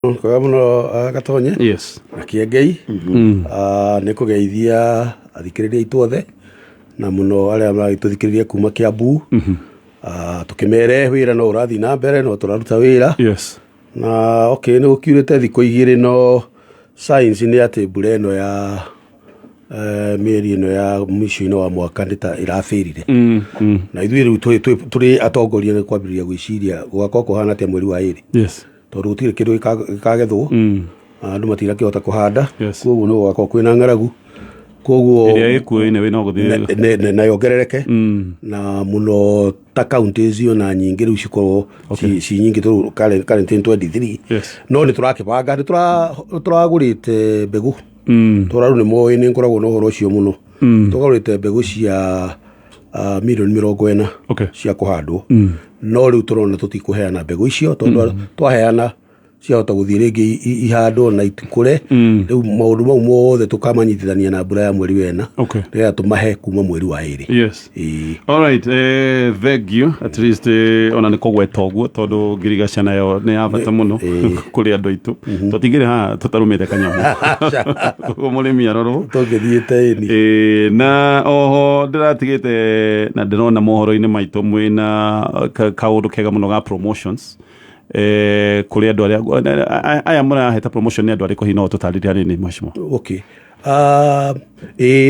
Kwa muno Gatonye yes Kiengei nä kå geithia athikĩrĩria aitũ othe na muno arĩa magĩtũthikĩrĩria kuma Kiambu tå kä mere wĩra no ũrathiĩ na mbere no tũraruta wĩra yes na nĩ gũkiurĩte thikũ igĩrĩ no science nĩ atĩ mbura ĩno ya mĩeri ĩno ya mũico-inĩ wa mwaka nĩ ta ĩrabĩrire na ithuĩ rĩu tũrĩ atongoria nĩ kwambĩrĩria gwĩciria gũgakorwo kũhana atĩa mweri wa ĩrĩ yes tondũ gũtirĩ kĩndũ gĩkagethwo andũ matinakĩhota kũhanda koguo nĩ gũgakorwo kwĩna ng'aragu koguo ĩrĩa ĩkuoine wĩ no gũthiĩ na yongerereke na mũno ta counties na nyingĩ rĩu cikorwo ci nyingĩ tondũ current 23 no nĩ tũrakĩbanga nĩ tũragũrĩte mbegũ tũrarũ nĩ moĩ nĩ ngoragwo na ũhoro ũcio mũno tũgũrĩte mbegũ cia milioni 40 cia kũhandwo no rĩu tũrona tũtikũheana mbegũ icio tondũ twaheana ciahota gũthiĩ rĩngĩ ihandwo na itikũre rĩu maũndũ mau mothe tũkamanyitithania na mbura ya mweri wena rĩrĩa tũmahe kuma mweri wa ĩrĩ yes all right thank you at least ona nĩ kũgweta ũguo tondũ ngirigaca nayo nĩ ya bata mũno kũrĩ andũ aitũ tũtingĩrĩ haha tũtarũmĩte kanyamũ mũrĩmi arorwo tũngĩthiĩte ĩni na oho ndĩratigĩte na ndĩrona mohoro-inĩ maitũ mwĩna kaũndũ kega mũno ga promotions kũrĩ andũ arĩa aya mũraheta promotion nĩ andũ arĩkũ hihi no tũtarĩria nini mheshimiwa okay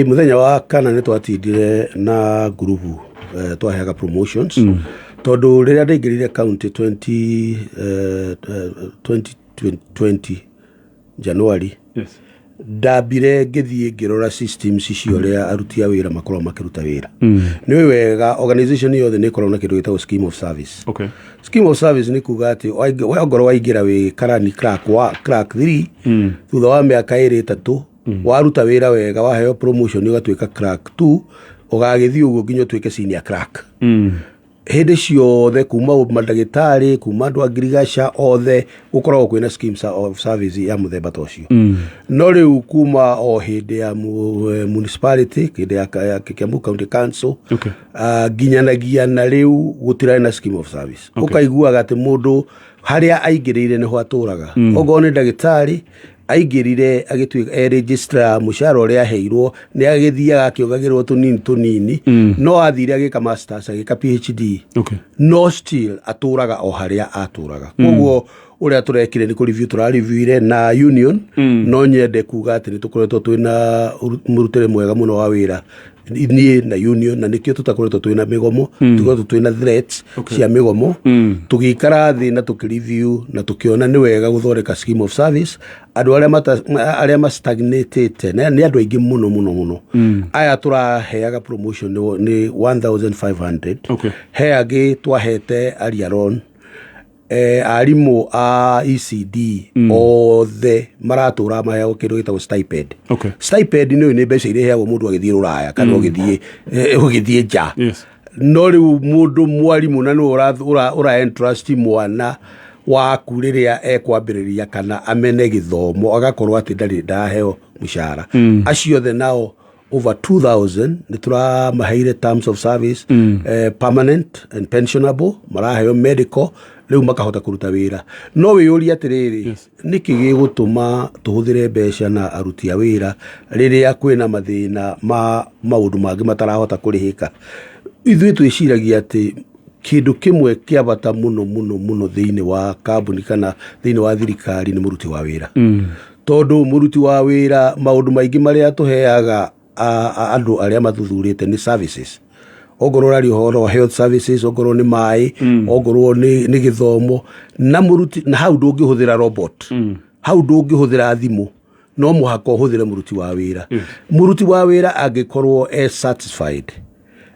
mũthenya wa kana nĩ twatindire na ngurubu twaheaga promotions tondũ rĩrĩa ndaingĩrire county 2020 January ndambire ngĩthiĩ ngĩrora systems icio ũrĩa aruti a wĩra makorwo makĩruta wĩra nĩ wega organization yothe nĩ ĩkorwo na kĩndũ gĩtagwo scheme of service scheme of service nĩ kuga atĩ ongorwo waingĩra wĩ karani crack 3 thutha wa mĩaka 2-3 waruta wĩra wega waheo promotion ũgatuĩka crack 2 ũgagĩthiĩ ũguo nginya ũtuĩke senior crack hĩndĩ ciothe kuma mandagĩtarĩ kuma andũ a ngirigaca othe gũkoragwo kwĩna scheme of service ya mũthemba ta ũcio no rĩu kuma o hĩndĩ ya municipality hĩndĩ ya Kiambu County Council nginyanagia na rĩu gũtirarĩ na scheme of service ũkaiguaga atĩ mũndũ harĩa aingĩrĩire nĩho atũraga okorwo nĩ ndagĩtarĩ aingĩrire agĩtuĩka registrar mũcara ũrĩa aheirwo nĩ agĩthiaga akĩongagĩrwo tũnini no athire agĩka masters agĩka PhD no still atũraga o harĩa atũraga koguo ũrĩa tũrekire nĩ kũreview tũrareviewire na union no nyende kuga atĩ nĩ tũkoretwo twĩna mũrutĩre mwega mũno wa wĩra niĩ na union na nĩkĩo tũtakoretwo twĩna mĩgomo tũkoretwo twĩna threats cia mĩgomo tũgĩikara thĩ na tũkĩreview na tũkĩona nĩ wega gũthondeka scheme of service andũ arĩa mastagnatĩte nĩ andũ aingĩ mũno aya tũraheaga promotion nĩ 1500 he angĩ twahete ariaron arimũ a ECD othe maratũra maheo kĩndũ gĩtagwo stipend stipend nĩ mbeca iria iheagwo mũndũ agĩthiĩ rũraya kana ũgĩthiĩ nja no rĩu mũndũ mwarimũ na nĩwe ũraentrust mwana waku rĩrĩa ekwambĩrĩria kana amene gĩthomo agakorwo atĩ ndarĩ ndaheo mũcara acio othe nao over 2000 nĩ tũramaheire terms of service permanent and pensionable maraheo medical rĩu makahota kũruta wĩra no wĩyũria atĩrĩrĩ nĩkĩ gĩgũtũma tũhũthĩre mbeca na aruti a wĩra rĩrĩa kwĩna mathĩna ma maũndũ mangĩ matarahota kũrĩhĩka ithuĩ twĩciragia atĩ kĩndũ kĩmwe kĩa bata mũno thĩinĩ wa kambuni kana thĩinĩ wa thirikari nĩ mũruti wa wĩra tondũ mũruti wa wĩra maũndũ maingĩ marĩa tũheaga andũ arĩa mathuthurĩte nĩ services ongorwo rari ũhoro wa health services ongorwo nĩ maĩ ongorwo nĩ gĩthomo na mũruti na hau ndũngĩhũthĩra robot hau ndũngĩhũthĩra thimũ no mũhaka ũhũthĩre mũruti wa wĩra angĩkorwo satisfied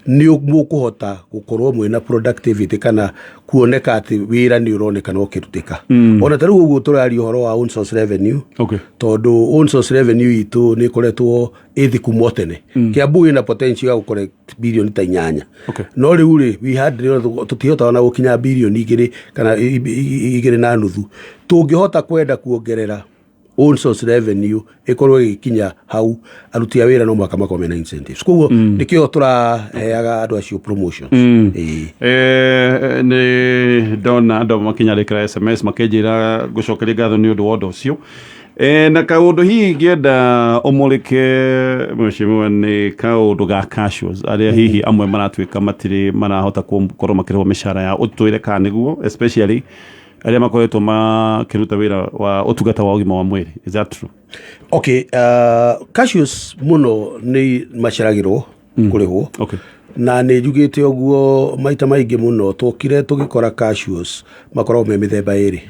nĩ mũkũhota gũkorwo mwĩna productivity kana kuoneka atĩ wĩra nĩ ũroneka no kĩrutĩka ona ta rĩu ũguo tũrari ũhoro wa own source revenue tondũ own source revenue itũ nĩ ĩkoretwo ĩthiku motene Kiambu ĩna potential ya gũkorwo bilioni ta 8 no rĩu tũtihotaga na gũkinya bilioni 2 kana 2.5 tũngĩhota kwenda kuongerera own source revenue ikorwo ikinya hau aruti a wira no mwaka makome na incentives kugo nikio turaheaga andu acio promotions ni ndona andu makinyarikira SMS makejira gucokeria ngatho ni undu wa undu ucio na kaundu hihi ngienda umurike mheshimiwa ni kaundu ga casuals aria hihi amwe maratwika matiri marahota gukorwo makirwo mishara ya utwire ka niguo especially aria makoretwo makiruta wira wa utugata wa ugima wa mwiri. Is that true? Okay, casuals muno ni maceragirwo kurihwo. Okay. Na nä njugite oguo maita maingi muno tukire tugikora casuals makorwo me mithemba iri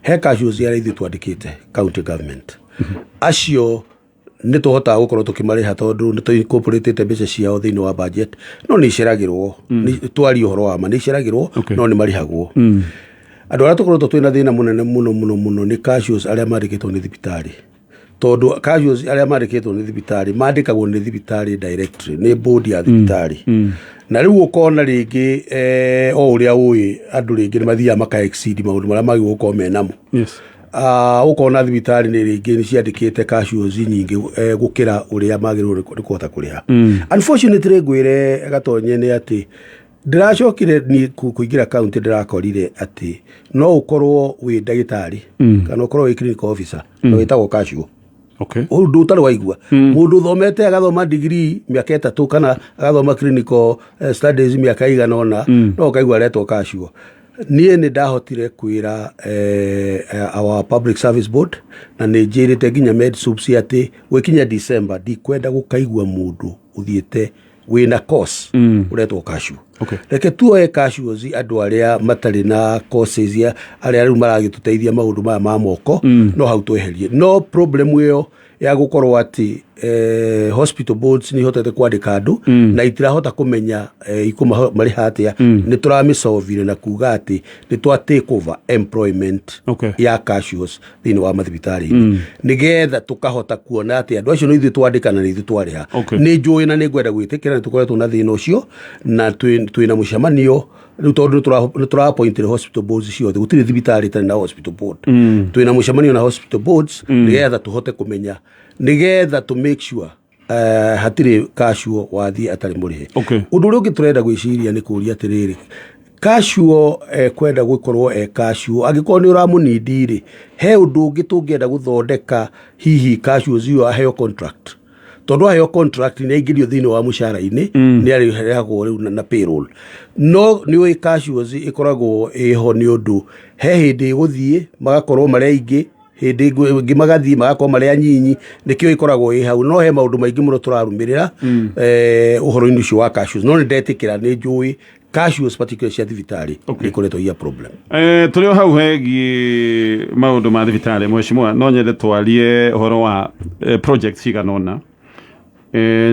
he casuals ya ithu twandikite county government acio nä tå hotaga gå korwo tå kä marä ha tondå nä tå incorporatete mbeca ciao thä inä wa budget no nä iceragirwo twari å horo wa ma nä iceragirwo no nä marihagwo andå arä a tå korwo twä na thä na må nene må no nä casuals arä a mandä kä two nä thibitarä tondå casuals arĩa mandĩkĩtwo nĩ thibitarĩ mandĩkagwo nĩ thibitarĩ directly nĩ board ya thibitarĩ na rĩu ũkona rĩngĩ o ũrĩa ũĩ andũ rĩngĩ nĩ mathiaga maka exceed maũndũ marĩa magĩrĩirwo gũkorwo me namo ũkona thibitarĩ nĩ rĩngĩ nĩ ciandĩkĩte casuals nyingĩ gũkĩra ũrĩa magĩrĩirwo nĩ kũhota kũrĩha unfortunately ngwĩre gatonye nĩ atĩ ndiracokire ni kuingira county ndirakorire ati no ukorwo wi ndagitari kana ukorwo wi clinical officer no witagwo casual. Okay. Undu utari waigua mundu thomete agathoma degree miaka 3 kana agathoma clinical studies miaka igana ona no kaigua retwo casual. Nie ni ndahotire kwira our public service board na ni njirite ginya med subs ati gwikinya December ndikwenda gukaigua mundu uthiete wina course uretwo casual. Okay. Reke tuoe casuals andu aria matari na courses ya aria riu maragituteithia maundu maya ma moko no hau tweherie no problem iyo ya gukorwo ati hospital boards ni hotete kwandika andu na itirahota kumenya ikuma mari hatia ni turamisolve na kuga ati ni twa take over employment ya casuals thini wa mathibitari nigetha tukahota kuona ati andu acio no ithu twandika na ithu twariha ni njui na ni ngwenda gwitikira ni tukoretwo na thina ucio na twina mucemanio riu tondu ni tura appoint hospital boards ciothe gutiri thibitari tani na hospital board twina mucemanio na hospital boards nigetha tuhote kumenya nigetha to make sure hatire casual wathi atari murihe undu uri ungi turenda gwiciria ni kuria atiriri casual kwenda gukorwo casual agikorwo ni uramunindiri he undu ungi tungienda guthondeka hihi casual zio aheo contract tondu aheo contract ni aingirio thini wa mushara-ini ni arihagwo riu na payroll no ni ui casuals ikoragwo iho ni undu he hindi iguthie magakorwo maria ingi hindi ingi magathie magakorwo maria nyinyi nikio ikoragwo hau no he maundu maingi muno turarumirira uhoro-ini ucio wa casuals no ni ndetikira ni njui casuals particularly cia thibitari ikoretwo ia problem turi hau hegi maundu ma thibitari mheshimiwa no nyende twarie uhoro wa project ciganona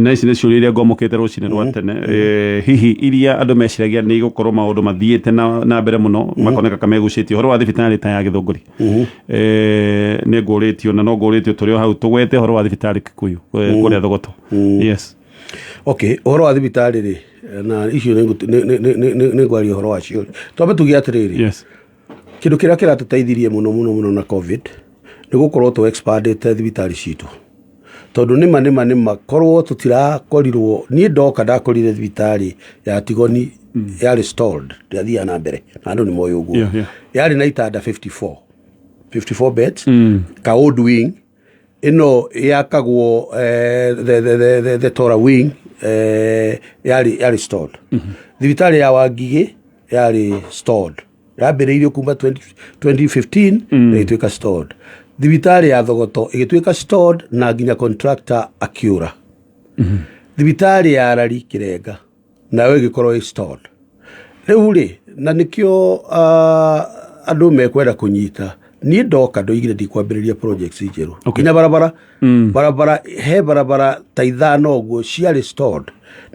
na ici nä ciå iria ngomokete rå cinä rwa tene hihi iria andå meciragia nä igåkorwo maå ndå mathiäte na mbere må no makoneka kamegucä tie å horo wa thibitarä ta ya gä thå ngå ri nä ngå rä tio na no ngå rä tio tå rä o hau tå gwete å horo wa thibitarä kä kå yå kå rä a thogoto. Yes. Okay, å horo wa thibitarä rä na icio nä ngwaria å horo wacio twambe tugä atä rä rä kä ndå kä rä a kä ratå teithirie må no na covid nä gå korwo tå expandete thibitarä citå tondu nima korwo tutirakorirwo ni ndoka ndakorire thibitari ya Tigoni ya restored yathia na mbere andu ni moyo uguo yari na itanda 54 beds ka old wing ino yakagwo the Tora wing yari restored thibitari ya Wangigi yari stored yambiriirio kuma 2015 na ituika stored thibitari ya Thogoto igituika stored na ginya contractor akiura thibitari ya Rari Kirenga nayo igikorwo stored riu ri na nikio andu mekwenda kunyita ni ndoka ndoigire ndikwambiriria projects njeru kinya barabara he barabara ta ithano guo cia restored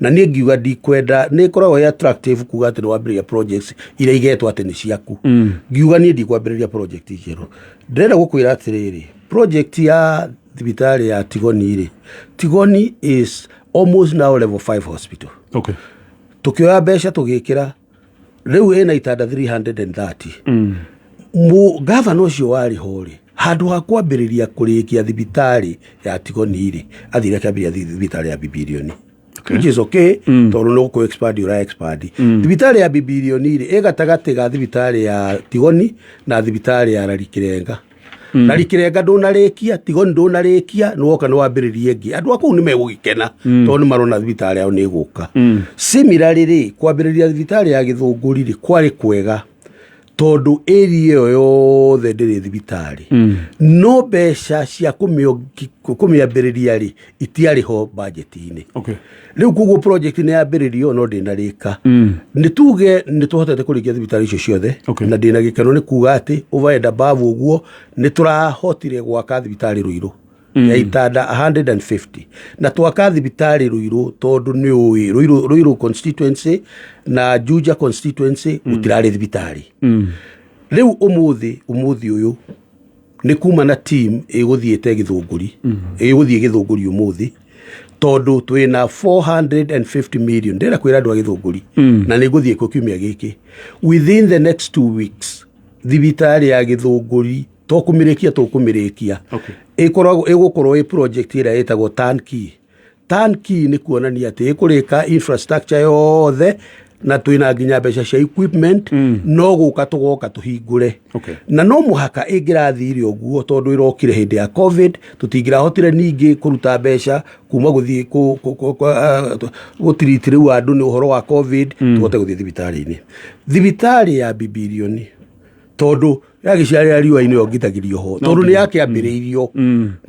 na ni ngiuga ndikwenda ni korwo ya attractive kuga ati wambiriria projects ira igetwo ati ni ciaku ngiuga ni ndikwambiriria project njeru ndĩrenda gũkwĩra atĩrĩrĩ project ya thibitari ya Tigoni is almost now level 5 hospital. Tukioya mbeca tugĩkĩra rĩu ĩna itanda 330 mu governor ũcio warĩ ho rĩ handu ha kwambĩrĩria kũrĩkia thibitari ya Tigoni rĩ athire kĩambĩrĩria thibitari ya Bibilioni. Which is okay, tondũ no ku expand ura expand. Thibitari ya Bibilioni rĩ ĩgatagati ga thibitari ya Tigoni na thibitari ya Rarikirenga. Rarikirenga ndũnarĩkia, Tigoni ndũnarĩkia, nĩwoka nĩwambĩrĩrie ĩngĩ. Andũ a kũu nĩmegũgĩkena tondũ nĩmarona thibitari yao nĩĩgũka. Similarly rĩ kwambĩrĩria thibitari ya Gĩthũngũri rĩ kwarĩ kwega tondu area ĩyo yothe ndĩrĩ thibitari no mbeca cia kũmĩambĩrĩria rĩ itiarĩ ho budget-inĩ. Rĩu koguo project nĩ yambĩrĩrio no ndĩnarĩka. Nĩ tuge nĩ tũhotete kũrĩkia thibitari icio ciothe na ndĩna gĩkeno nĩ kuga atĩ over and above ũguo nĩ tũrahotire gwaka thibitari Ruiru ya itanda 150 na twaka thibitari Ruiru tondu nĩ ũĩ Ruiru constituency na Juja constituency utirarĩ thibitari. Rĩu umuthi ũyũ nĩ kuma na team ĩgũthiĩte Gĩthũngũri umuthi tondu twĩna 450 million ndĩra kwĩra andũ a Gĩthũngũri na nĩ ngũthiĩ kũ kiumia gĩkĩ within the next 2 weeks thibitari ya Gĩthũngũri tũkũmĩrĩkia ĩgũkorwo ĩ project ĩrĩa ĩtagwo turnkey nĩ kuonania atĩ ĩkũrĩka infrastructure yothe na twĩna nginya mbeca cia equipment no gũka tũgoka tũhingũre na no mũhaka ĩngĩrathire ũguo tondũ ĩrokire hĩndĩ ya covid tũtingĩrahotire ningĩ kũruta mbeca kuma gũthiĩ gũtiriti rĩu andũ nĩ ũhoro wa covid tũhote gũthiĩ thibitari ya Bibilioni tondu yagĩciarĩra riũa-inĩ ongitagĩrio ho tondu nĩ yakĩambĩrĩirio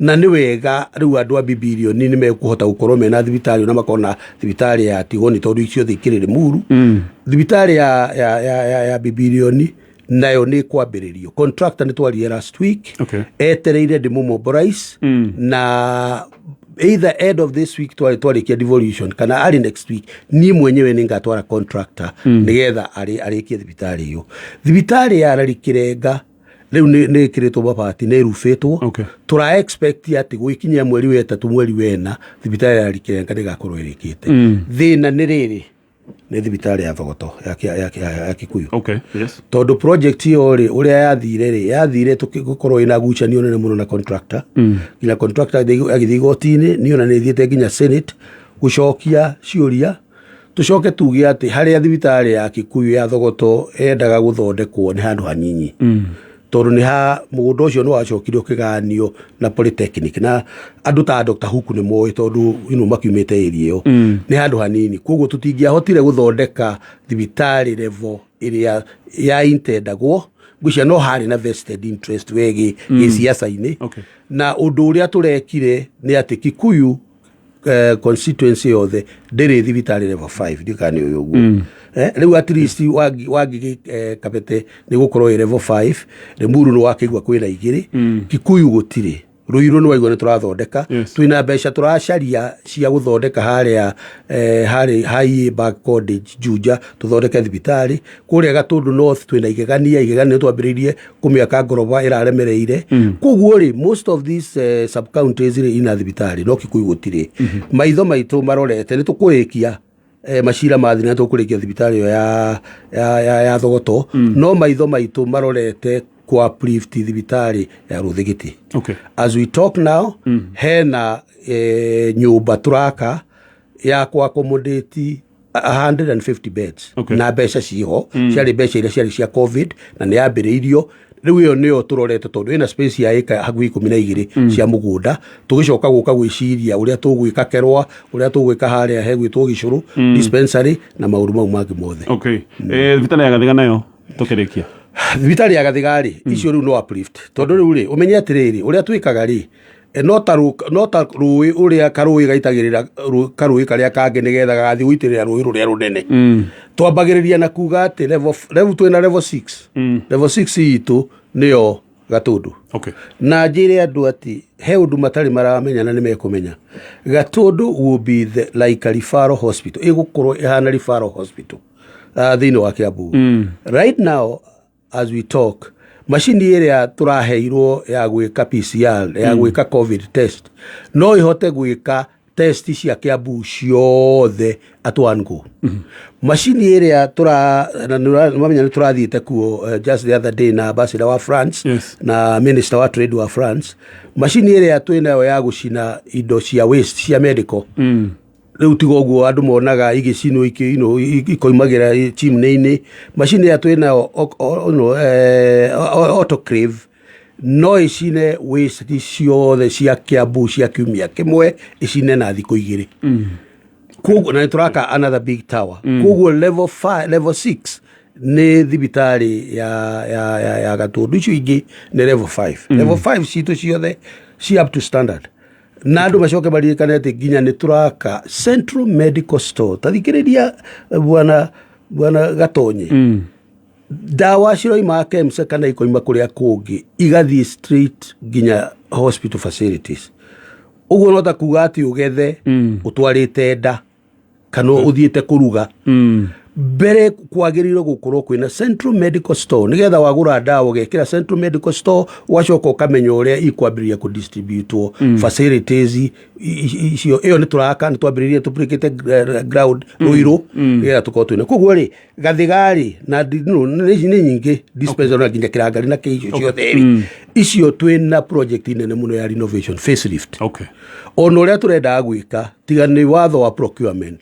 na nĩ wega rĩu andũ a Bibilioni nĩ mekũhota gũkorwo mena thibitari na makona thibitari ya Tigoni tondu icio thikĩrĩ Limuru. Thibitari ya Bibilioni nayo nĩ kwambĩrĩrio. Contractor nĩ twarire last week etereire ndĩmũmobilize na either end of this week twarĩkia devolution kana early next week niĩ mwenyewe nĩ ngatwara contractor nĩgetha arĩkie thibitari ĩyo. Thibitari ya Rarikirenga rĩu nĩ ĩkĩrĩtwo mabati nĩ rufĩtwo tũra expect atĩ gwĩkinyia mweri wa 3 mweri wa 4 thibitari ya Rarikirenga nĩgakorwo ĩrĩkĩte. Thĩna nĩ rĩrĩ nĩ thibitari ya Thogoto ya Kikuyu. Tondu project ĩyo rĩ ũrĩa yathire tũgĩkorwo ina gucanio nene mũno na contractor. Nginya contractor agĩthiĩ igoti-inĩ nĩona nĩ thiĩte nginya Senate gũcokia ciũria tũcoke tuge atĩ harĩa thibitari ya Kikuyu ya Thogoto endaga gũthondekwo nĩ handũ hanini tondu nĩ ha mũgũnda ũcio nĩ wacokire ũkĩganio na Polytechnic na andũ ta Dr. Huku nĩ moĩ tondu makiumĩte area ĩyo nĩ handũ hanini koguo tũtingĩahotire gũthondeka thibitari level ĩrĩa ya intendagwo ngwĩciria no harĩ na vested interest wegi gĩciaca-inĩ na ũndũ ũrĩa tũrekire nĩ atĩ Kikuyu constituency yothe ndĩrĩ thibitari level 5 ndikani ũyũ ũguo rĩu at least wangĩ Kabete nĩ gũkorwo level 5 Limuru nĩ wakĩigua kwĩna igĩrĩ Kikuyu gũtirĩ Ruiru nĩ waigua nĩ tũrathondeka twĩna mbeca tũracaria cia gũthondeka harĩ High Back College Juja tũthondeke thibitari kũrĩa Gatundu North twĩna igegania nĩ twambĩrĩirie kũmĩaka ngoroba ĩraremereire koguo rĩ most of these sub counties rĩ ina thibitari no Kikuyu gũtirĩ maitho maitũ marorete nĩ tũkũrĩkia macira mathina tũkũrĩkia thibitari ya Thogoto no maitho maitũ marorete kwa uplift thibitari ya Ruthigiti. As we talk now hena nyũmba turaka ya kwa accommodate 150 beds na mbeca ciho ciarĩ mbeca iria ciarĩ cia covid na nĩ yambĩrĩirio rĩu ĩyo nĩyo tũrorete tondu ĩna space ya ĩka hakuhĩ 12 cia mũgũnda tũgĩcoka gũka gwĩciria ũrĩa tũgwĩka Kerwa ũrĩa tũgwĩka harĩa hegwĩtwo Gĩcũrũ dispensary na maũndũ mau mangĩ mothe. Thibitari ya Gathiga nayo tũkĩrĩkia thibitari ya Gathiga icio rĩu no uplift tondu rĩu rĩ ũmenye atĩrĩrĩ ũrĩa twĩkaga rĩ no ta rũĩ ũrĩa karũĩ gaitagĩrĩra karũĩ karĩa kangĩ nĩgetha gagathiĩ gũitĩrĩra rũĩ rũrĩa rũnene twambagĩrĩria na kuga atĩ level twĩna level 6 level 6 itũ nĩyo Gatundu na njĩre andũ atĩ he ũndũ matarĩ maramenya na nĩ mekũmenya Gatundu will be like a referral hospital ĩgũkorwo ĩhana referral hospital thĩinĩ wa Kiambu. Right now as we talk machine ĩrĩa tũraheirwo ya gwĩka PCR ya gwĩka covid test no ihote gwĩka test cia Kiambu ciothe at one go. Macini ĩrĩa mamenya nĩ tũrathiĩte kuo just the other day na ambassador wa France na minister wa trade wa France. Macini ĩrĩa twĩnayo ya gũcina indo cia waste cia medical. Rĩu tiga ũguo andũ monaga igĩcinwo ikoimagira chimney-inĩ. Macini ĩrĩa twĩnayo autoclave no icine waste ciothe cia Kiambu cia kiumia kĩmwe icine na thikũ 2. Koguo na turaka another big tower. Koguo level 6 nĩ thibitarĩ ya Gatundu, icio ingĩ nĩ level 5. Level 5 citũ ciothe ci up to standard. Na andũ macoke maririkane atĩ nginya nĩ turaka Central Medical Store. Tathikĩrĩria bwana Gatonye. Dawa ciroima KEMSA kana ikoima kũrĩa kũngĩ igathiĩ straight nginya hospital facilities. Ũguo no ta kuga atĩ ũgethe ũtwarĩte nda kana ũthiĩte kũruga. Mbere kwagĩrĩirwo gũkorwo kwĩna Central Medical Store nĩgetha wagũra ndawa ũgekĩra Central Medical Store ũgacoka ũkamenya ũrĩa ikwambĩrĩria kũdistributwo facilities icio. Ĩyo nĩ turaka nĩ twambĩrĩria tũpũrĩkĩte ground Ruiru nĩgetha tũkorwo twĩna. Koguo rĩ Gathigari na nĩ nyingĩ dispensary na nginya Kĩrangari na Kĩicio ciothe icio twĩna project nene mũno ya renovation facelift. Ona ũrĩa tũrendaga gwĩka tiga nĩ watho wa procurement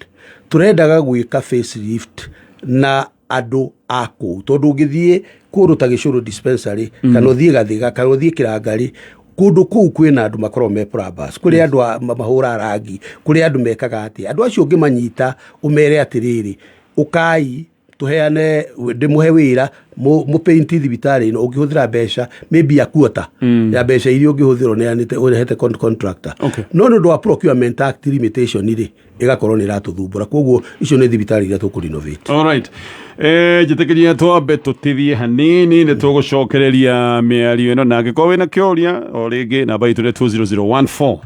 turendaga gwĩka facelift na andũ a kũu tondũ ũngĩthiĩ kũndũ ta Gĩcũrũ dispensary kana ũthiĩ Gathiga kana ũthiĩ Kĩrangari kũndũ kũu kwĩna andũ makorwo me plumbers, kũrĩ andũ mahũra rangi, kũrĩ andũ mekaga atĩ andũ acio ũngĩmanyita ũmere atĩrĩrĩ ũkai tuheane ndĩmũhe wĩra mũpainti thibitarĩ ĩno ũngĩhũthĩra mbeca maybe a quarter ya mbeca iria ũngĩhũthĩrwo nĩ ũrehete contractor. No nĩ ũndũ wa procurement act limitation rĩ ĩgakorwo nĩ ĩratũthumbũra. Koguo icio nĩ thibitarĩ iria tũkũrenovate. Alright. Njĩtĩkĩria twambe tũtithie hanini nĩ tũgũcokereria mĩario ĩno na angĩkorwo wĩna kĩũria o rĩngĩ namba itũ nĩ 20014.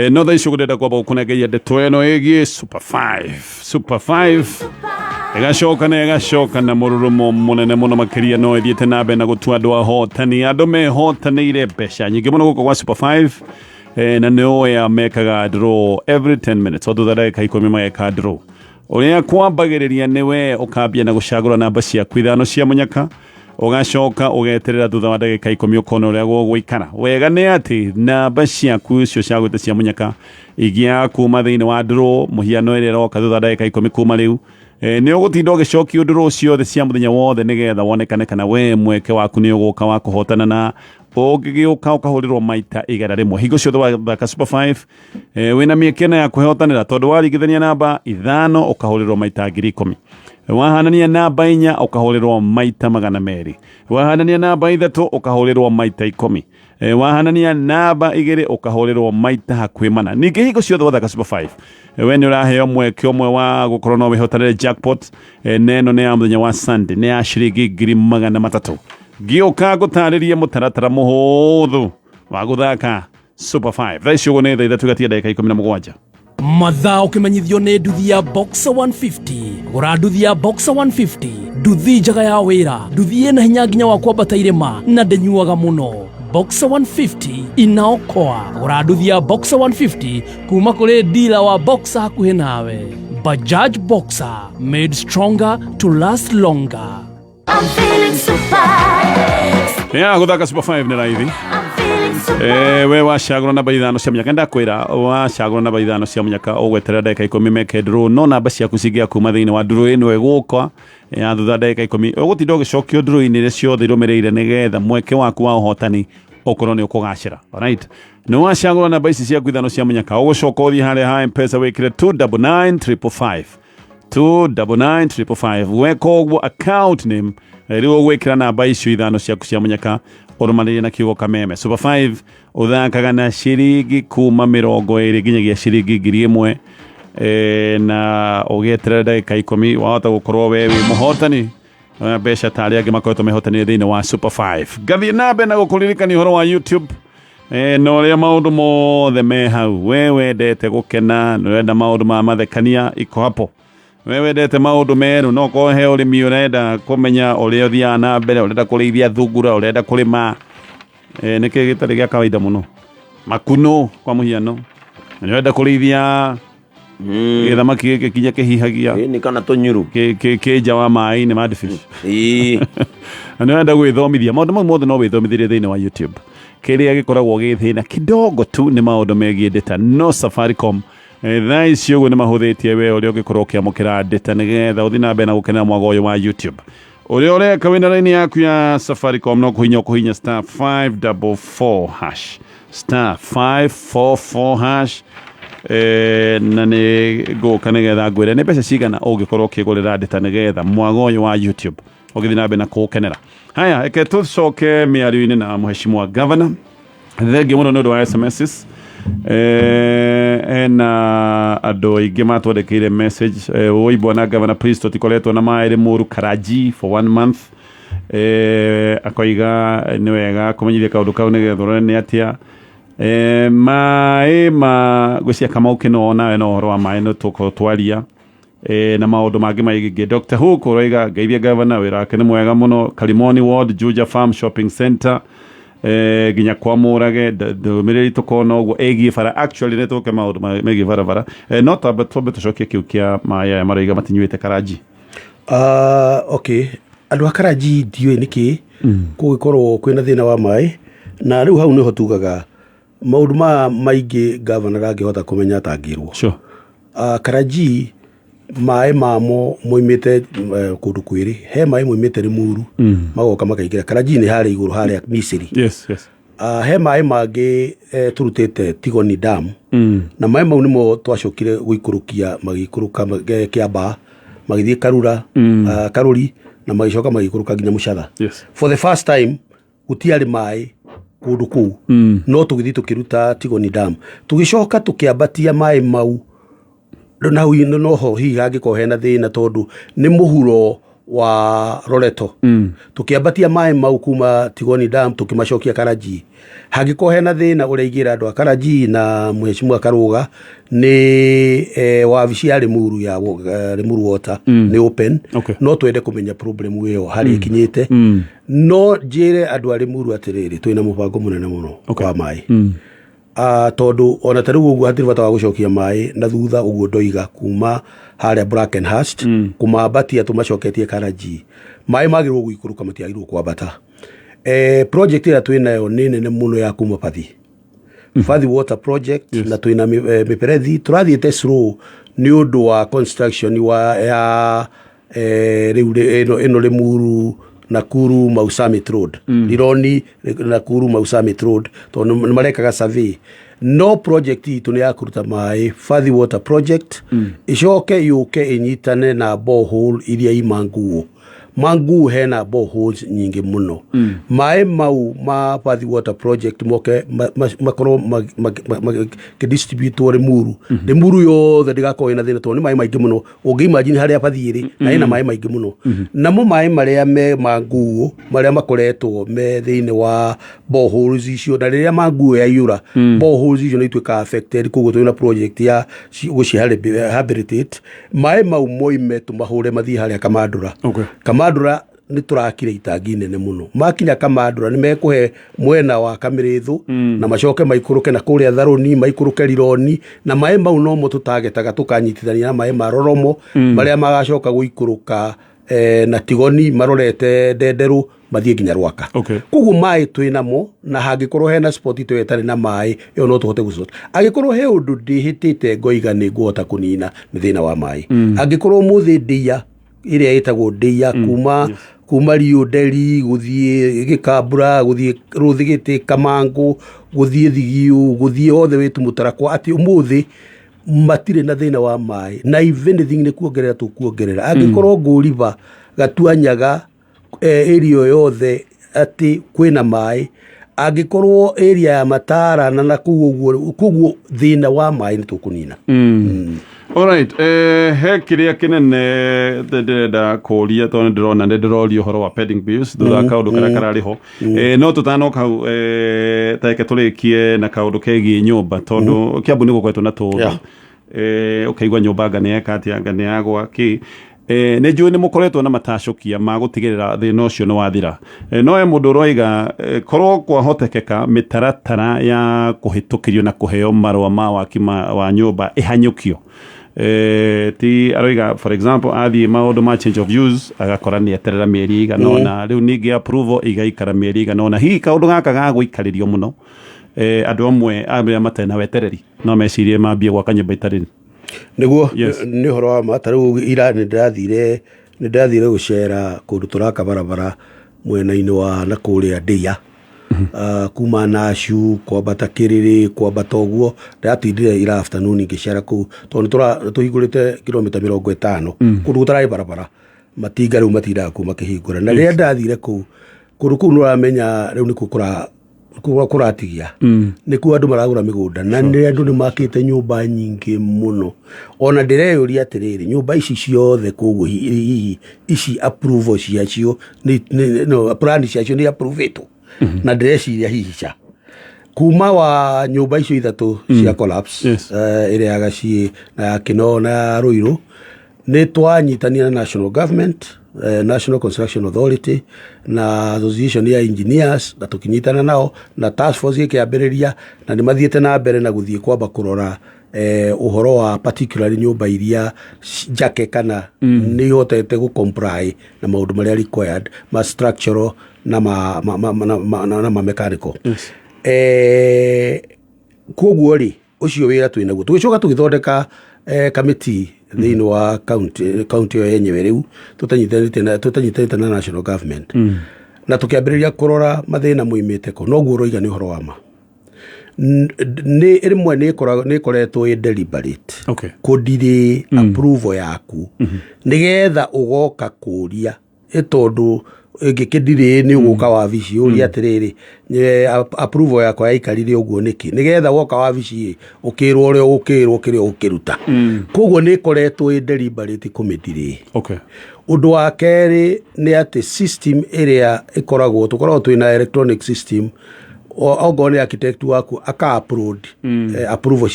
No thaa icio ngũndenda kwamba gũkũnengeria ndeto ĩno ĩgiĩ Super 5 ĩgacoka na mũrurumo mũnene mũno makĩria no ĩthiĩte na mbere na gũtua andũ ahotani. Andũ mehotanĩire mbeca nyingĩ mũno gũkũ gwa Super 5 na nĩoya mekaga draw every 10 minutes o thutha ndagĩka 10 mageka draw. Ũrĩa kwambagĩrĩria nĩwe ũkambia na gũcagũra namba ciaku 5 cia mũnyaka ũgacoka ũgeterera thutha wa ndagĩka 10 ũkona ũrĩa gũgũikara. Wega nĩ atĩ namba ciaku icio ciagwĩte cia mũnyaka igĩa kuma thĩinĩ wa draw mũhiano ĩrĩa ĩroka thutha ndagĩka 10 kuma rĩu nĩ ũgũtinda ũgĩcokia draw ciothe cia mũthenya wothe nĩgetha wonekane kana we mweke waku nĩ ũgũka wa kũhotana na ũngĩgĩũka ũkahũrĩrwo maita 100 hingo ciothe wathaka Super 5 wĩna mĩeke ya kũhotanĩra tondũ waringithania namba 5 ũkahũrĩrwo maita 10,000. Wahanania namba 4 ũkahũrĩrwo maita 200. Wahanania namba 3 ũkahũrĩrwo maita 10. Wahanania namba 2 ũkahũrĩrwo maita hakuhĩ 4. Ningĩ hingo ciothe wathaka Super 5 we nĩ ũraheo mweke ũmwe wa gũkorwo no wĩhotanĩre jackpot. Neno nĩ ya mũthenya wa Sunday nĩ ya ciringi 300,000. Gĩũka gũtarĩria mũtaratara mũhũthũ wa gũthaka Super 5. Thaa icio nĩ thaa 3 gatia ndagĩka 17. Mathaa ũkĩmenyithio nĩ nduthi ya Boxer 150. Gũra nduthi ya Boxer 150, nduthi njaga ya wĩra, nduthi ĩna hinya nginya wa kwambata irĩma na ndĩnyuaga mũno. Boxer 150 inaokoa. Gũra nduthi ya Boxer 150 kuma kũrĩ dealer wa Boxer hakuhĩ nawe. Bajaj Boxer, made stronger to last longer. I'm feeling super. Gũthaka Super 5 nĩ raithi. We wacagũra namba 5 cia mũnyaka ndakwĩra wacagũra namba 5 cia mũnyaka ũgweterera ndagĩka 10 meke draw no namba ciaku cingĩa kuma thĩinĩ wa draw ĩno ĩgũka ya thutha ndagĩka 10 ũgũtinda ũgĩcokio draw-inĩ iria ciothe irũmĩrĩire nĩgetha mweke waku wa ũhotani ũkorwo nĩ ũkũgacĩra. Alright, nĩ wacagũra namba ici ciaku 5 cia mũnyaka ũgũcoka ũthiĩ harĩa ha M-Pesa wĩkĩre 29955 29955 weka ũguo account name rĩu ũgwĩkĩra namba icio 5 ciaku cia mũnyaka ũrũmanĩrĩrie na kiugo kameme. Super 5 ũthakaga na ciringi kuma 20 nginyagia ciringi 1,000 na ũgĩeterera ndagĩka 10 wahota gũkorwo we wĩ mũhotani mbeca ta arĩa angĩ makoretwo mehotanĩire thĩinĩ wa Super 5. Gathiĩ na mbere na gũkũririkania ũhoro wa YouTube na ũrĩa maũndũ mothe me hau. We wendete gũkena na ũrenda maũndũ ma mathekania iko hapo. We wendete maũndũ merũ no korwo he ũrĩmi ũrenda kũmenya ũrĩa ũthiaga na mbere, ũrenda kũrĩithia thungura, ũrenda kũrĩma nĩkĩ gĩtarĩ gĩa kawaida mũno makunũ kwa mũhiano Nĩwenda kũrĩithia gĩthamaki gĩkĩ kinya kĩhihagia ni kana tũnyuru kĩnja wa maĩ nĩ madfish na nĩwenda gwĩthomithia maũndũ mau mothe no wĩthomithirie thĩinĩ wa YouTube. Kĩrĩa gĩkoragwo gĩthĩna kidogo tu nĩ maũndũ megiĩ data no Safaricom thaa ici ũguo nĩ mahũthĩtie we ũrĩa ũngĩkorwo ũkĩamũkĩra data nĩgetha ũthiĩ na mbere na gũkenera mwago ũyũ wa YouTube. Ũrĩa ũreka wĩna raini yaku ya Safaricom no kũhinya star 544 hash star 544 hash na nĩ ngũka nĩgetha ngwĩre nĩ mbeca cigana ũngĩkorwo ũkĩgũrĩra data nĩgetha mwago ũyũ wa YouTube ũgĩthiĩ na mbere na kũũkenera. Haya, reke tũcoke mĩario-inĩ na Mheshimiwa Governor. Thengiũ mũno nĩ ũndũ wa SMSs. Ena andũ aingĩ matwandĩkĩire message oi bwana Governor, please tũtikoretwo na maĩ Limuru Karaji for 1 month. Akoiga nĩ wega kũmenyithia kaũndũ kau nĩgetha ũrore nĩ atĩa maĩ ma gwĩcia Kamau Kĩno nawe no ũhoro wa maĩ no tũkotwaria na maũndũ mangĩ maingĩ. Dr. Hook ũroiga Geithia Governor wĩra wake nĩ mwega mũno. Kalimoni Ward, Juja Farm Shopping Center ginya kwa Mũrage ndũmĩrĩri tũkona ũguo ĩgiĩ bara. Actually nĩ tũke maũndũ megiĩ barabara no twambe tũcokie kĩu kĩa maĩ aya maroiga matinyuĩte Karaji. Okay, andũ a Karaji ndiũĩ nĩkĩ kũgĩkorwo kwĩna thĩna wa maĩ na rĩu hau nĩho tugaga maũndũ maingĩ Governor angĩhota kũmenya atangĩrwo. Sure. Karaji maĩ mamo moimĩte kũndũ kwĩrĩ, he maĩ moimĩte Limuru magoka makaingĩra Karaji nĩ harĩa igũrũ harĩa Misiri. Yes. He maĩ mangĩ turutĩte Tigoni Dam na maĩ mau nĩmo twacokire gũikũrũkia magĩikũrũka Kĩambaa magĩthiĩ Karura Karuri na magĩcoka magĩikũrũka nginya Mũchatha. Yes. For the first time gũtiarĩ maĩ kũndũ kũu no tũgĩthiĩ tũkĩruta Tigoni Dam tũgĩcoka tũkĩambatia maĩ mau na hau noho hihi hangĩkorwo hena thĩna tondũ nĩ mũhuro wa Loreto tũkĩambatia maĩ mau kuma Tigoni Dam tũkĩmacokia Karaji. Hangĩkorwo hena thĩna ũrĩa igĩra andũ a Karaji na Mheshimiwa Karũga nĩ wabici ya Limuru ya Limuru Water nĩ open. No twende kũmenya problem ĩyo harĩa ĩkinyĩte no njĩre andũ a Limuru atĩrĩrĩ twĩna mũbango mũnene mũno wa maĩ tondũ ona ta rĩu ũguo hatirĩ bata wa gũcokia maĩ na thutha ũguo ndoiga kuma harĩa Brackenhurst kumambatia tũmacoketie Karaji. Maĩ magĩrĩirwo gũikũrũka matiagĩrĩirwo kwambata. Project ĩrĩa twĩnayo nĩ nene mũno ya kuma Pathi Water Project. Yes. Na twĩna mĩberethi tũrathiĩte slow nĩ ũndũ wa construction ya rĩu ĩno Limuru Nakuru Mau Summit Road Lironi Nakuru Mau Summit Road tondũ nĩ marekaga survey. No project itũ nĩ ya kũruta maĩ Pathi Water Project icoke yũke inyitane na borehole iria Manguo hena boreholes nyingĩ mũno. Maĩ mau ma Pathi Water Project moke makorwo distribute Limuru. Limuru yothe ndigakorwo ina thĩna tondũ nĩ maĩ maingĩ mũno ũngĩimagine harĩa Pathi ĩrĩ na ĩna maĩ maingĩ mũno. Namo maĩ marĩa me Manguo marĩa makoretwo me thĩinĩ wa boreholes icio na rĩrĩa Manguo yaiyũra boreholes icio nĩ ituĩka affected koguo twĩna project ya gũcihabilitate. Maĩ mau moime tũmahũre mathiĩ harĩa Kamandũra. Kamandũra nĩ tũrakire itangi nene mũno. Makinya Kamandũra nĩ mekũhe mwena wa Kamĩrĩthũ na macoke maikũrũke na kũrĩa Tharoni maikũrũke Lironi na maĩ mau no mo tũtagetaga tũkanyitithania na maĩ ma Roromo marĩa magacoka gũikũrũka na Tigoni marorete Ndenderũ mathiĩ nginya Rwaka. Koguo maĩ twĩnamo na hangĩkorwo hena spot itũ ĩtarĩ na maĩ ĩyo no tũhote gũcota. Angĩkorwo he ũndũ ndĩhĩtĩte ngoiga nĩ ngũhota kũnina nĩ thĩna wa maĩ. Angĩkorwo mũthĩ Ndeia ĩrĩa ĩtagwo Ndeia kuma Rio Deli gũthiĩ Gĩkambura gũthiĩ Rũthigĩtĩ Kamango gũthiĩ Thigiũ gũthiĩ othe wĩtu Mũtarakwa atĩ ũmũthĩ matirĩ na thĩna wa maĩ na if anything nĩ kuongerera tũkuongerera. Angĩkorwo Ngũriva Gatuanyaga area yothe atĩ kwĩna maĩ angĩkorwo area ya Matara na koguo thĩna wa maĩ nĩ tũkũnina. Alright, he kĩrĩa kĩnene ndĩrenda kũria tondũ ndĩrona ndĩrorio ũhoro wa pending bills thutha kaũndũ karĩa kararĩho no tũtanoka hau tareke tũrĩkie na kaũndũ kegiĩ nyũmba tondũ Kiambu nĩ gũkoretwo na tũũndũ ũkaigua nyũmba anga nĩ yeka atĩa anga nĩ yagwa kĩ nä njå nä må koretwo na matacokia ma gå tigä rä ra thä na å cio nä wathira no må ndå å roiga korwo kwahotekeka mä taratara ya kå hä tå kä rio na kå heo marå ma waki wa nyå mba ä hanyå kio ti aroiga for example athiä maå ndå ma change of use agakora nä eterera mä eri iganona rä u ningä approval igaikara mä eri iganona hihi kaå ndå gaka gagå ikarä rio må no andå amwe arä a matarä na wetereri no mecirie mambie gwaka nyå mba itarä niguo nä horo wa ma tarä ira nä ndathire gå cera kå ndå tå raka barabara mwena-inä wa na kå rä a ndäia kuma nacu kwambata kä rä rä kwambata å guo ndatindire ira afternoon ngä cera kå tondå tå hingå rä te kilomita 50 kå ndå gå tararä barabara matinga rä u matindaga kå makä hingå ra na rä rä a ndathire kå ndå kå u nä ramenya rä u nä kå kå ratigia nä kuo andå maragå ra mä gå nda na nä andå nä makä te nyå mba nyingä må no ona ndä reyå ria atä rä rä nyå mba ici ciothe koguo hihi ici approval ciacio plan ciacio nä approvetwo na ndä reciria hihi ca kuma wa nyå mba icio ithatå cia collapse ä rä aga ciä na ya kä no na ya rå irå nä twanyitania na national government National Construction Authority na Association ya Engineers na tukinyitana nao na task force ikiambiriria na nĩ mathiĩte na mbere na gũthiĩ kwamba kũrora ũhoro wa particularly nyũmba iria njake kana nĩ ihotete gũ comply na maũndũ marĩa required ma structural na ma mechanical koguo ri ũcio wĩra twĩ naguo tũgĩcoka tũgĩthondeka committee thĩinĩ wa county yo yenyewe rĩu tũtanyitanĩte na national government na tũkĩambĩrĩria kũrora mathĩna moimĩte ko noguo ũroiga nĩ ũhoro wa ma rĩmwe nĩ ĩkoretwo ĩ deliberate kũndirĩ approval yaku nĩgetha ũgoka kũria tondũ ngĩkĩndirĩ nĩ ũgũka wabici ũria atĩrĩrĩ approval yakwa yaikarire ũguo nĩkĩ nĩgetha woka wabici ũkĩrwo ũrĩa ũkĩrwo kĩrĩa ũkĩruta koguo nĩ ĩkoretwo ĩ deliberate committee ũndũ wa kerĩ nĩ atĩ system ĩrĩa ĩkoragwo tũkoragwo twĩna electronic system ogo nĩ architect waku aka-upload approval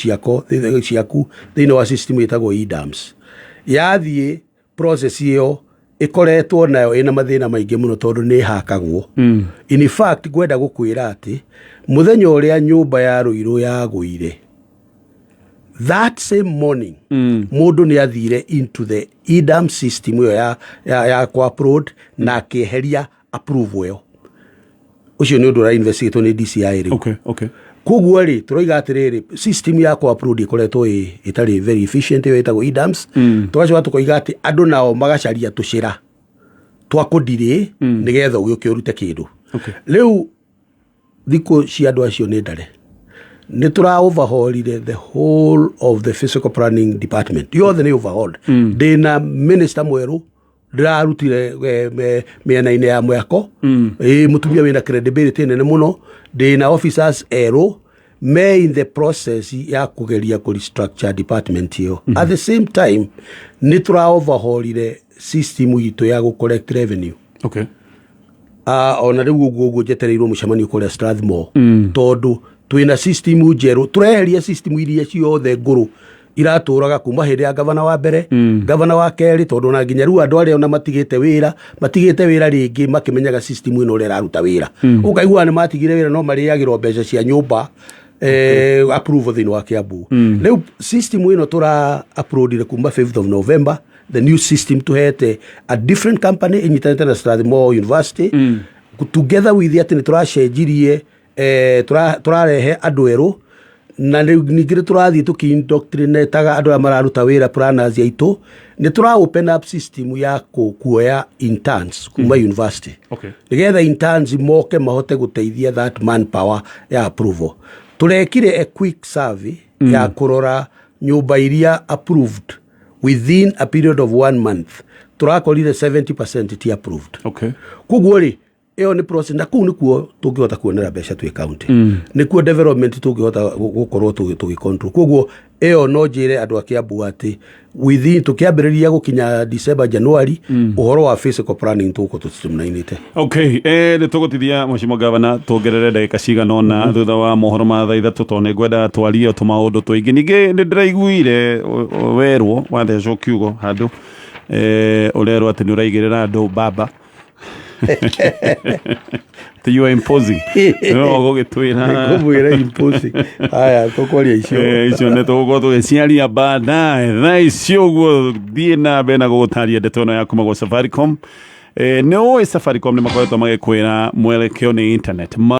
ciaku thĩinĩ wa system ĩtagwo EDAMS yathiĩ process ĩyo ikoretwo nayo ina mathina maingĩ mũno tondũ nĩ hakagwo in fact gwenda gũkwĩra atĩ mũthenya ũrĩa nyũmba ya Rũirũ yagũire that same morning mũndũ nĩ athire into the EDAM system ĩyo ya upload na akĩeheria approval ĩyo ũcio nĩ ũndũ ũra investigate nĩ DCI rĩu koguo rĩ tũroiga atĩrĩrĩ system ya upload ĩkoretwo ĩtarĩ very efficient ĩyo ĩtagwo EDAMS tũgacoka tũkoiga atĩ andũ nao magacaria tũcĩra twa kũndirĩ nĩgetha ũgĩũke ũrute kĩndũ rĩu thikũ cia andũ acio nĩ ndare nĩ tũra overhaulire the whole of the physical planning department yothe nĩ overhauled ndĩna minister mwerũ ndĩrarutire mĩena-inĩ ya mwako mũtumia wĩna credibility nene mũno ndĩna officers erũ me in the process ya kũgeria restructure department ĩyo at the same time nĩ tũra overhaulire system itũ ya collect revenue ona rĩu ũguo njetereirwo mũcemanio kũrĩa Strathmore tondũ twĩna system njerũ tũreheria system iria ciothe ngũrũ iratũraga kuma hĩndĩ ya gavana wa mbere gavana wa kerĩ tondũ na nginya rĩu andũ arĩa ona matigĩte wĩra rĩngĩ makĩmenyaga system ĩno ũrĩa ĩraruta wĩra ũkaigua nĩ matigire wĩra no marĩagĩrwo mbeca cia nyũmba approval thĩinĩ wa Kiambu rĩu system ĩno tũra uploadire kuma 5th of November the new system tuhete a different company inyitanĩte na Strathmore University together with atĩ nĩ tũracenjirie tũrarehe andũ erũ na ningĩ tũrathiĩ tũkĩindoctrinataga andũ arĩa mararuta wĩra planners aitũ nĩ tũra open up system ya kuoya interns kuma university nĩgetha interns moke mahote gũteithia that manpower ya approval tũrekire a quick survey ya kũrora nyũmba iria approved within a period of 1 month tũrakorire 70% ti approved koguo rĩ ĩyo nĩ process na kũu nĩkuo tũngĩhota kuonera mbeca twĩ county nĩkuo development tũngĩhota gũkorwo tũgĩcontrol koguo ĩyo no njĩre andũ a Kiambu atĩ within tũkĩambĩrĩria gũkinya December January ũhoro wa physical planning tũgũkorwo tũcitũmnainĩte. Okay, nĩ tũgũtithia Mheshimiwa Governor tuongerere ndagĩka cigana ũna thutha wa mohoro ma thaa ithatũ tondũ nĩngwenda twarie tũmaũndũ tũingĩ. Ningĩ nĩ ndĩraiguire werwo wathecwo kiugo handũ ũrerwo atĩ nĩ ũraigĩrĩra andũ baba you are imposing no gũgĩtwĩra ngũmwĩra imposing haya tũkwaria icio nĩ tũgũkorwo tũgĩciaria baadaye thaa icio ũguo thiĩ na mbere na gũgũtaria ndeto ĩno ya kuma gwa Safaricom. Nĩ ũĩ Safaricom nĩ makoretwo magĩkwĩra mwelekeo nĩ internet